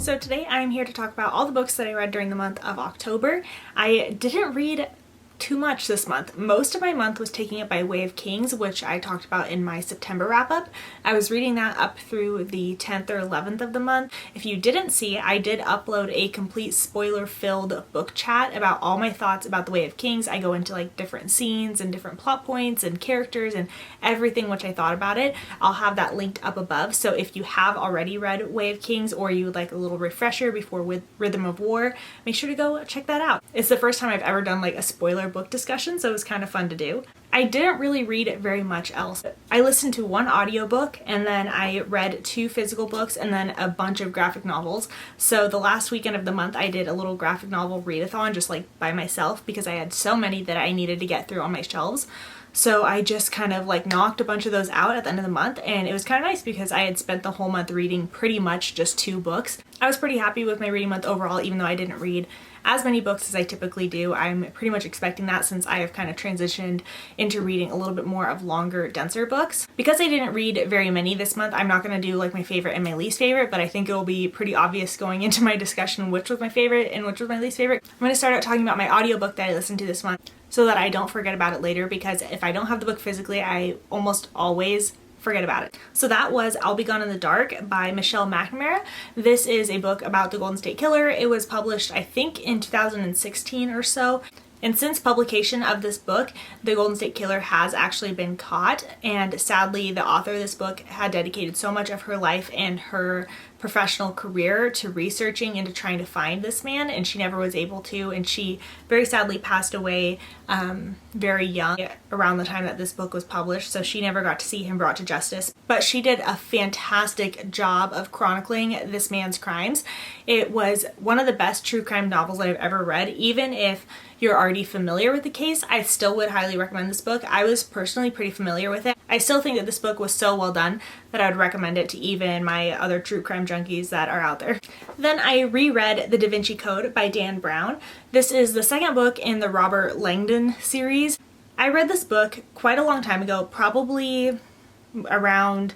So today I'm here to talk about all the books that I read during the month of October. I didn't read too much this month. Most of my month was taking it by way of Kings, which I talked about in my September wrap-up. I was reading that up through the 10th or 11th of the month. If you didn't see, I did upload a complete spoiler-filled book chat about all my thoughts about the Way of Kings. I go into like different scenes and different plot points and characters and everything which I thought about it. I'll have that linked up above, so if you have already read Way of Kings or you would like a little refresher before with Rhythm of War, make sure to go check that out. It's the first time I've ever done like a spoiler book discussion, so it was kind of fun to do. I didn't really read very much else. I listened to one audiobook and then I read 2 physical books and then a bunch of graphic novels. So the last weekend of the month I did a little graphic novel readathon just like by myself because I had so many that I needed to get through on my shelves. So I just kind of like knocked a bunch of those out at the end of the month, and it was kind of nice because I had spent the whole month reading pretty much just 2 books. I was pretty happy with my reading month overall, even though I didn't read as many books as I typically do. I'm pretty much expecting that since I have kind of transitioned into reading a little bit more of longer, denser books. Because I didn't read very many this month, I'm not going to do like my favorite and my least favorite, but I think it will be pretty obvious going into my discussion which was my favorite and which was my least favorite. I'm going to start out talking about my audiobook that I listened to this month so that I don't forget about it later, because if I don't have the book physically, I almost always forget about it. So that was I'll Be Gone in the Dark by Michelle McNamara. This is a book about the Golden State Killer. It was published, I think, in 2016 or so. And since publication of this book, the Golden State Killer has actually been caught, and sadly the author of this book had dedicated so much of her life and her professional career to researching and to trying to find this man, and she never was able to, and she very sadly passed away very young around the time that this book was published, so she never got to see him brought to justice. But she did a fantastic job of chronicling this man's crimes. It was one of the best true crime novels that I've ever read. Even if you're already familiar with the case, I still would highly recommend this book. I was personally pretty familiar with it. I still think that this book was so well done that I would recommend it to even my other true crime junkies that are out there. Then I reread The Da Vinci Code by Dan Brown. This is the second book in the Robert Langdon series. I read this book quite a long time ago, probably around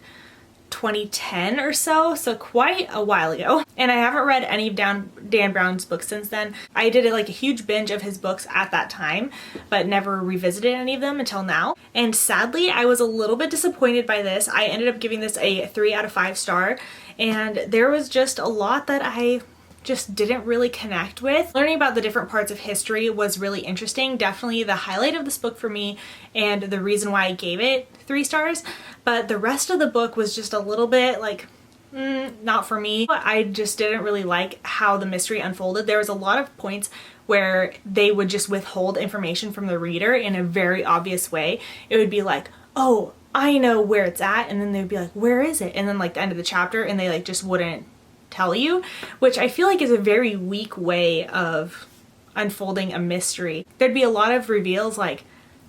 2010 or so quite a while ago. And I haven't read any of Dan Brown's books since then. I did like a huge binge of his books at that time, but never revisited any of them until now. And sadly, I was a little bit disappointed by this. I ended up giving this a 3 out of 5 star, and there was just a lot that I just didn't really connect with. Learning about the different parts of history was really interesting. Definitely the highlight of this book for me and the reason why I gave it 3 stars. But the rest of the book was just a little bit like, not for me. I just didn't really like how the mystery unfolded. There was a lot of points where they would just withhold information from the reader in a very obvious way. It would be like, oh, I know where it's at. And then they'd be like, where is it? And then like the end of the chapter, and they like just wouldn't tell you, which I feel like is a very weak way of unfolding a mystery. There'd be a lot of reveals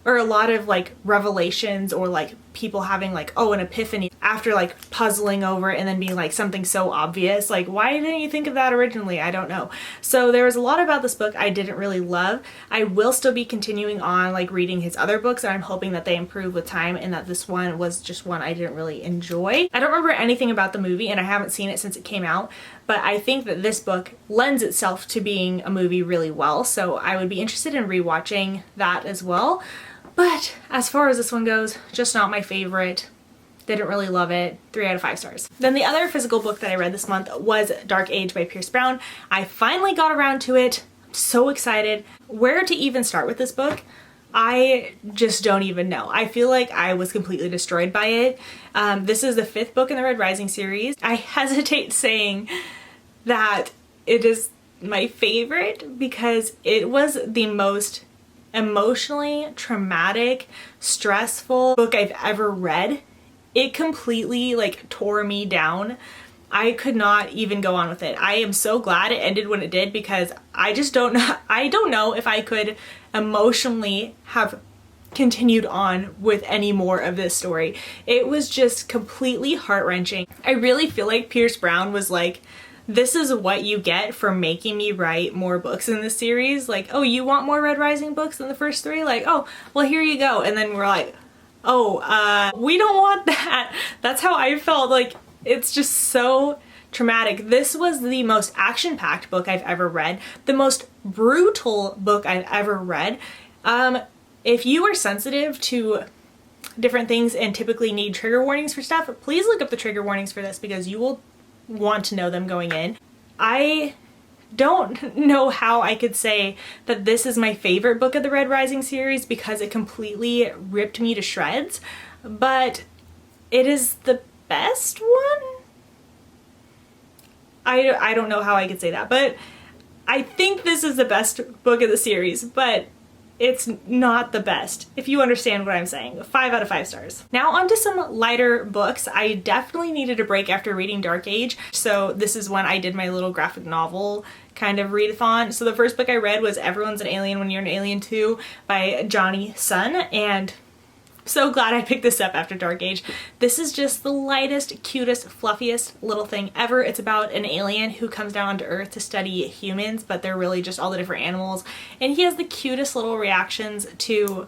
or a lot of like revelations, or like people having like, oh, an epiphany after like puzzling over it and then being like something so obvious. Like, why didn't you think of that originally? I don't know. So there was a lot about this book I didn't really love. I will still be continuing on like reading his other books, and I'm hoping that they improve with time and that this one was just one I didn't really enjoy. I don't remember anything about the movie, and I haven't seen it since it came out, but I think that this book lends itself to being a movie really well, so I would be interested in rewatching that as well. But as far as this one goes, just not my favorite. Didn't really love it. 3 out of 5 stars. Then the other physical book that I read this month was Dark Age by Pierce Brown. I finally got around to it. I'm so excited. Where to even start with this book? I just don't even know. I feel like I was completely destroyed by it. This is the 5th book in the Red Rising series. I hesitate saying that it is my favorite because it was the most emotionally traumatic, stressful book I've ever read. It completely like tore me down. I could not even go on with it. I am so glad it ended when it did, because I just don't know if I could emotionally have continued on with any more of this story. It was just completely heart-wrenching. I really feel like Pierce Brown was like, this is what you get for making me write more books in this series. Like, oh, you want more Red Rising books than the first 3? Like, oh, well, here you go. And then we're like, oh, we don't want that. That's how I felt. Like, it's just so traumatic. This was the most action-packed book I've ever read, the most brutal book I've ever read. If you are sensitive to different things and typically need trigger warnings for stuff, please look up the trigger warnings for this because you will want to know them going in. I don't know how I could say that this is my favorite book of the Red Rising series because it completely ripped me to shreds, but it is the best one? I don't know how I could say that, but I think this is the best book of the series, but it's not the best, if you understand what I'm saying. 5 out of 5 stars. Now on to some lighter books. I definitely needed a break after reading Dark Age, so this is when I did my little graphic novel kind of readathon. So the first book I read was Everyone's an Alien When You're an Alien Too by Johnny Sun, and so glad I picked this up after Dark Age. This is just the lightest, cutest, fluffiest little thing ever. It's about an alien who comes down onto Earth to study humans, but they're really just all the different animals. And he has the cutest little reactions to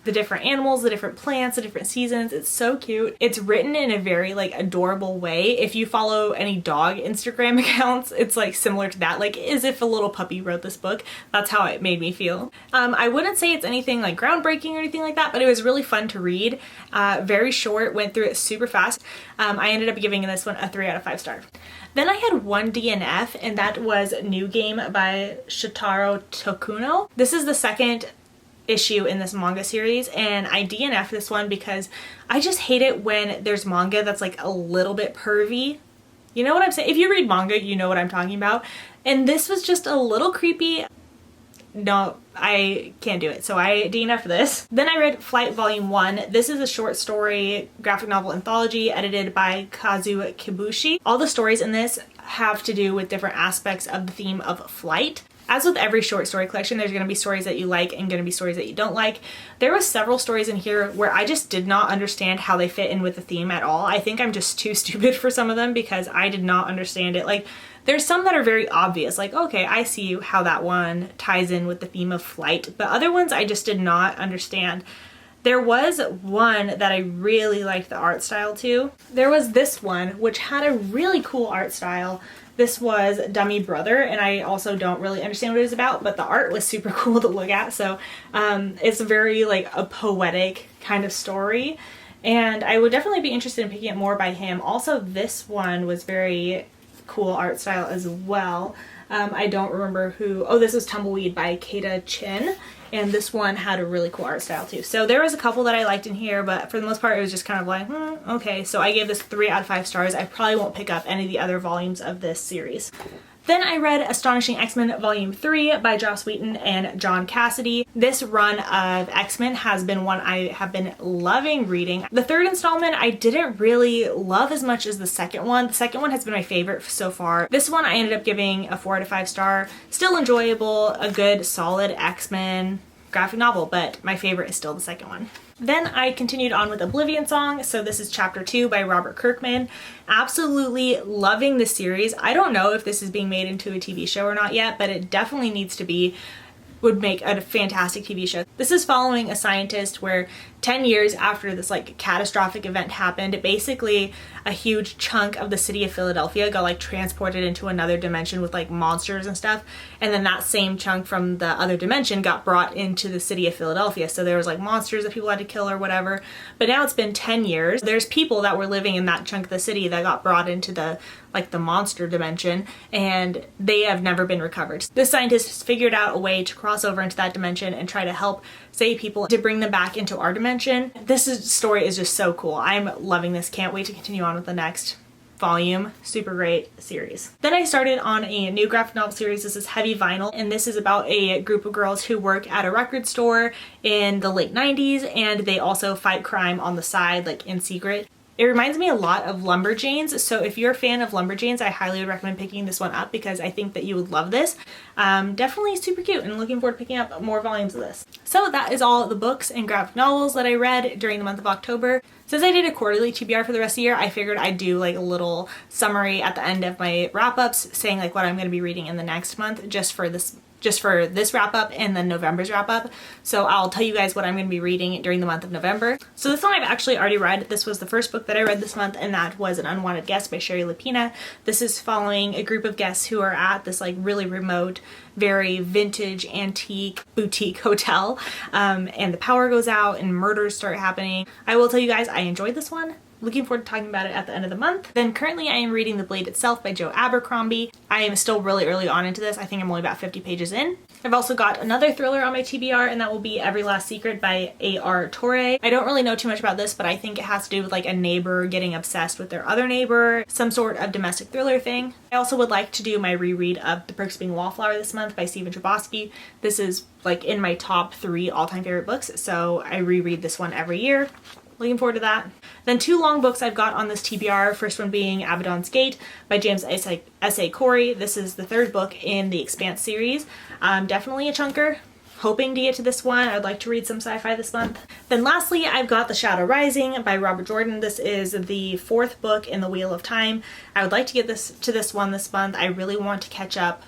the different animals, the different plants, the different seasons. It's so cute. It's written in a very like adorable way. If you follow any dog Instagram accounts, it's like similar to that, like as if a little puppy wrote this book. That's how it made me feel. I wouldn't say it's anything like groundbreaking or anything like that, but it was really fun to read. Very short, went through it super fast. I ended up giving this one a 3 out of 5 stars. Then I had one DNF, and that was New Game by Shotaro Tokuno. This is the second issue in this manga series, and I DNF this one because I just hate it when there's manga that's like a little bit pervy. You know what I'm saying? If you read manga, you know what I'm talking about. And this was just a little creepy. No, I can't do it. So I DNF'd this. Then I read Flight Volume 1. This is a short story graphic novel anthology edited by Kazu Kibushi. All the stories in this have to do with different aspects of the theme of flight. As with every short story collection, there's going to be stories that you like and going to be stories that you don't like. There was several stories in here where I just did not understand how they fit in with the theme at all. I think I'm just too stupid for some of them because I did not understand it. Like, there's some that are very obvious, like, okay, I see how that one ties in with the theme of flight, but other ones I just did not understand. There was one that I really liked the art style to. There was this one, which had a really cool art style. This was Dummy Brother, and I also don't really understand what it was about, but the art was super cool to look at. So it's very like a poetic kind of story, and I would definitely be interested in picking up more by him. Also, this one was very cool art style as well. I don't remember who. Oh, this was Tumbleweed by Keita Chin. And this one had a really cool art style too. So there was a couple that I liked in here, but for the most part it was just kind of like, okay. So I gave this 3 out of 5 stars. I probably won't pick up any of the other volumes of this series. Then I read Astonishing X-Men Volume 3 by Joss Whedon and John Cassidy. This run of X-Men has been one I have been loving reading. The third installment I didn't really love as much as the second one. The second one has been my favorite so far. This one I ended up giving a 4 out of 5 star. Still enjoyable, a good solid X-Men graphic novel, but my favorite is still the second one. Then I continued on with Oblivion Song. So this is chapter 2 by Robert Kirkman. Absolutely loving the series. I don't know if this is being made into a TV show or not yet, but it definitely needs to be. Would make a fantastic TV show. This is following a scientist where 10 years after this like catastrophic event happened, basically a huge chunk of the city of Philadelphia got like transported into another dimension with like monsters and stuff, and then that same chunk from the other dimension got brought into the city of Philadelphia. So there was like monsters that people had to kill or whatever, but now it's been 10 years. There's people that were living in that chunk of the city that got brought into the monster dimension, and they have never been recovered. This scientist has figured out a way to cross over into that dimension and try to help save people to bring them back into our dimension. Story is just so cool. I'm loving this. Can't wait to continue on with the next volume. Super great series. Then I started on a new graphic novel series. This is Heavy Vinyl, and this is about a group of girls who work at a record store in the late 90s, and they also fight crime on the side, like in secret. It reminds me a lot of Lumberjanes, so if you're a fan of Lumberjanes, I highly would recommend picking this one up because I think that you would love this. Definitely super cute, and looking forward to picking up more volumes of this. So that is all the books and graphic novels that I read during the month of October. Since I did a quarterly TBR for the rest of the year, I figured I'd do like a little summary at the end of my wrap-ups saying like what I'm going to be reading in the next month just for this just for this wrap up and then November's wrap up. So I'll tell you guys what I'm going to be reading during the month of November. So this one I've actually already read. This was the first book that I read this month, and that was An Unwanted Guest by Sherry Lapina. This is following a group of guests who are at this like really remote, very vintage, antique, boutique hotel, and the power goes out and murders start happening. I will tell you guys, I enjoyed this one. Looking forward to talking about it at the end of the month. Then currently I am reading The Blade Itself by Joe Abercrombie. I am still really early on into this. I think I'm only about 50 pages in. I've also got another thriller on my TBR, and that will be Every Last Secret by A.R. Torre. I don't really know too much about this, but I think it has to do with like a neighbor getting obsessed with their other neighbor, some sort of domestic thriller thing. I also would like to do my reread of The Perks of Being a Wallflower this month by Stephen Chbosky. This is like in my top 3 all-time favorite books, so I reread this one every year. Looking forward to that. Then 2 long books I've got on this TBR, first one being Abaddon's Gate by James S.A. Corey. This is the 3rd book in the Expanse series. Definitely a chunker. Hoping to get to this one. I'd like to read some sci-fi this month. Then lastly, I've got The Shadow Rising by Robert Jordan. This is the 4th book in the Wheel of Time. I would like to get this one this month. I really want to catch up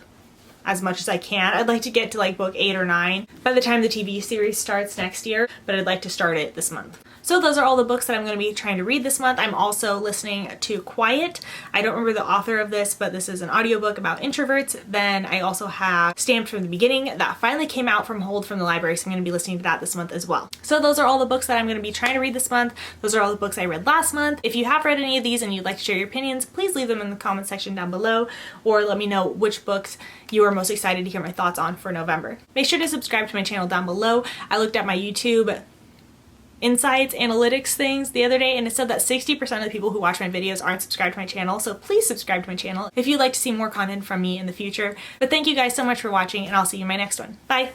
as much as I can. I'd like to get to like book 8 or 9 by the time the TV series starts next year, but I'd like to start it this month. So those are all the books that I'm going to be trying to read this month. I'm also listening to Quiet. I don't remember the author of this, but this is an audiobook about introverts. Then I also have Stamped from the Beginning that finally came out from hold from the library, so I'm going to be listening to that this month as well. So those are all the books that I'm going to be trying to read this month. Those are all the books I read last month. If you have read any of these and you'd like to share your opinions, please leave them in the comment section down below, or let me know which books you are most excited to hear my thoughts on for November. Make sure to subscribe to my channel down below. I looked at my YouTube insights, analytics things the other day, and it said that 60% of the people who watch my videos aren't subscribed to my channel, so please subscribe to my channel if you'd like to see more content from me in the future. But thank you guys so much for watching, and I'll see you in my next one. Bye!